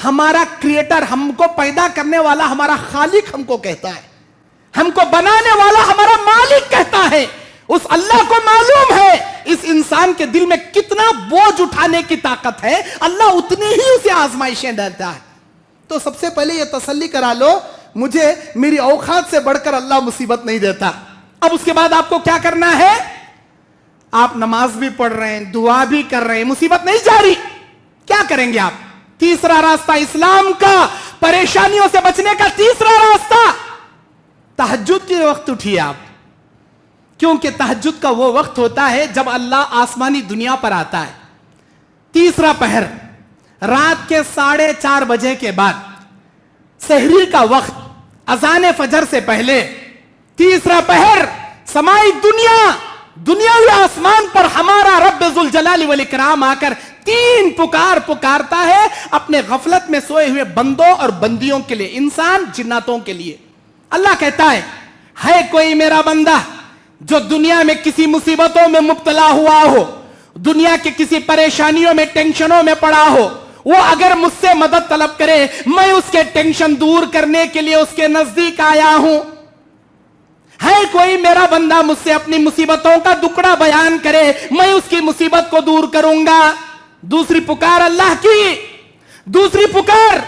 ہمارا کریٹر, ہم کو پیدا کرنے والا ہمارا خالق ہم کو کہتا ہے, ہم کو بنانے والا ہمارا مالک کہتا ہے. اس اللہ کو معلوم ہے اس انسان کے دل میں کتنا بوجھ اٹھانے کی طاقت ہے, اللہ اتنی ہی اسے آزمائشیں ڈالتا ہے. تو سب سے پہلے یہ تسلی کرا لو, مجھے میری اوقات سے بڑھ کر اللہ مصیبت نہیں دیتا. اب اس کے بعد آپ کو کیا کرنا ہے؟ آپ نماز بھی پڑھ رہے ہیں, دعا بھی کر رہے ہیں, مصیبت نہیں جاری, کیا کریں گے آپ؟ تیسرا راستہ اسلام کا, پریشانیوں سے بچنے کا تیسرا راستہ, تہجد کے وقت اٹھیے آپ, کیونکہ تہجد کا وہ وقت ہوتا ہے جب اللہ آسمانی دنیا پر آتا ہے. تیسرا پہر رات کے 4:30 بجے کے بعد, سحری کا وقت, اذان فجر سے پہلے, تیسرا پہر سمائی دنیاوی آسمان پر ہمارا رب ذوالجلال والاکرام آ کر 3 پکارتا ہے اپنے غفلت میں سوئے ہوئے بندوں اور بندیوں کے لیے, انسان جناتوں کے لیے. اللہ کہتا ہے کوئی میرا بندہ جو دنیا میں کسی مصیبتوں میں مبتلا ہوا ہو, دنیا کی کسی پریشانیوں میں, ٹینشنوں میں پڑا ہو, وہ اگر مجھ سے مدد طلب کرے, میں اس کے ٹینشن دور کرنے کے لیے اس کے نزدیک آیا ہوں. ہے کوئی میرا بندہ مجھ سے اپنی مصیبتوں کا دکڑا بیان کرے, میں اس کی مصیبت کو دور کروں گا. دوسری پکار اللہ کی, دوسری پکار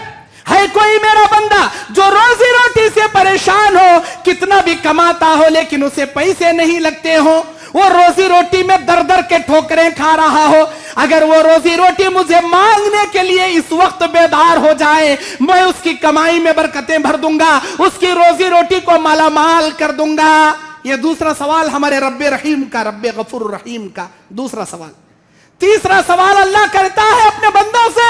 ہے کوئی میرا بندہ جو روزی روٹی سے پریشان ہو, کتنا بھی کماتا ہو لیکن اسے پیسے نہیں لگتے ہو, وہ روزی روٹی میں در کے ٹھوکریں کھا رہا ہو, اگر وہ روزی روٹی مجھے مانگنے کے لیے اس وقت بیدار ہو جائے, میں اس کی کمائی میں برکتیں بھر دوں گا, اس کی روزی روٹی کو مالا مال کر دوں گا. یہ دوسرا سوال ہمارے رب رحیم کا, رب غفور رحیم کا دوسرا سوال. تیسرا سوال اللہ کرتا ہے اپنے بندوں سے,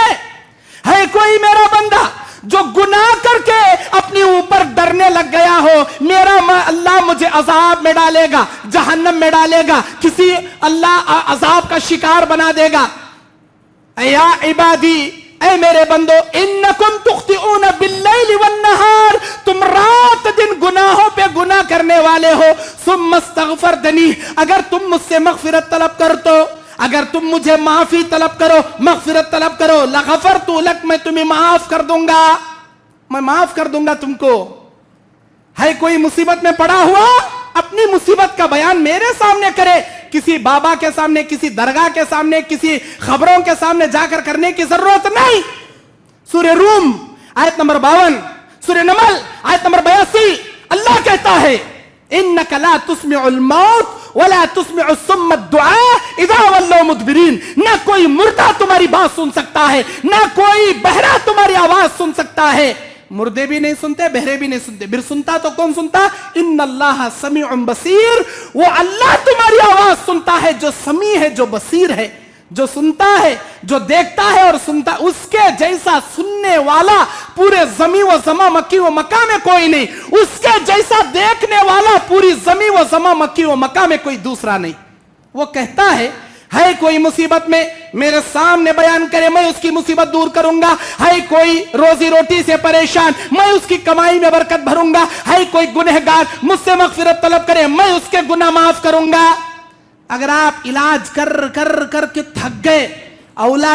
ہے کوئی میرا بندہ جو گناہ کر کے اپنے اوپر ڈرنے لگ گیا ہو, میرا اللہ مجھے عذاب میں ڈالے گا, جہنم میں ڈالے گا, کسی اللہ عذاب کا شکار بنا دے گا. یا عبادی, اے میرے بندو, انکم تخطئون باللیل والنہار, تم رات دن گناہوں پہ گناہ کرنے والے ہو. ثم استغفرتنی, اگر تم مجھ سے مغفرت طلب کرو, اگر تم مجھے معافی طلب کرو, مغفرت طلب کرو, لغفرت لک, میں تمہیں معاف کر دوں گا, میں معاف کر دوں گا تم کو. ہے کوئی مصیبت میں پڑا ہوا, اپنی مصیبت کا بیان میرے سامنے کرے, کسی بابا کے سامنے, کسی درگاہ کے سامنے, کسی خبروں کے سامنے جا کر کرنے کی ضرورت نہیں. سورہ روم آیت نمبر 52, سورہ نمل آیت نمبر 82, اللہ کہتا ہے انک لا تسمع الموت ولا تسمع الصم الدعاء اذا ولوا مدبرین. نہ کوئی مردہ تمہاری بات سن سکتا ہے, نہ کوئی بہرا تمہاری آواز سن سکتا ہے. مردے بھی نہیں سنتے, بہرے بھی نہیں سنتے, پھر سنتا تو کون سنتا؟ ان اللہ سمیع بصیر, وہ اللہ تمہاری آواز سنتا ہے جو سمیع ہے, جو بصیر ہے, جو سنتا ہے, جو دیکھتا ہے اور سنتا. اس کے جیسا سننے والا پورے زمین و زماں مکی و مکہ میں کوئی نہیں, اس کے جیسا دیکھنے والا پوری زمین و زماں مکی و مکہ میں کوئی دوسرا نہیں. وہ کہتا ہے کوئی مصیبت میں میرے سامنے بیان کرے, میں اس کی مصیبت دور کروں گا. ہے کوئی روزی روٹی سے پریشان, میں اس کی کمائی میں برکت بھروں گا. ہے کوئی گنہگار, مجھ سے مغفرت طلب کرے, میں اس کے گناہ معاف کروں گا. اگر آپ علاج کر کے تھک گئے, اولاد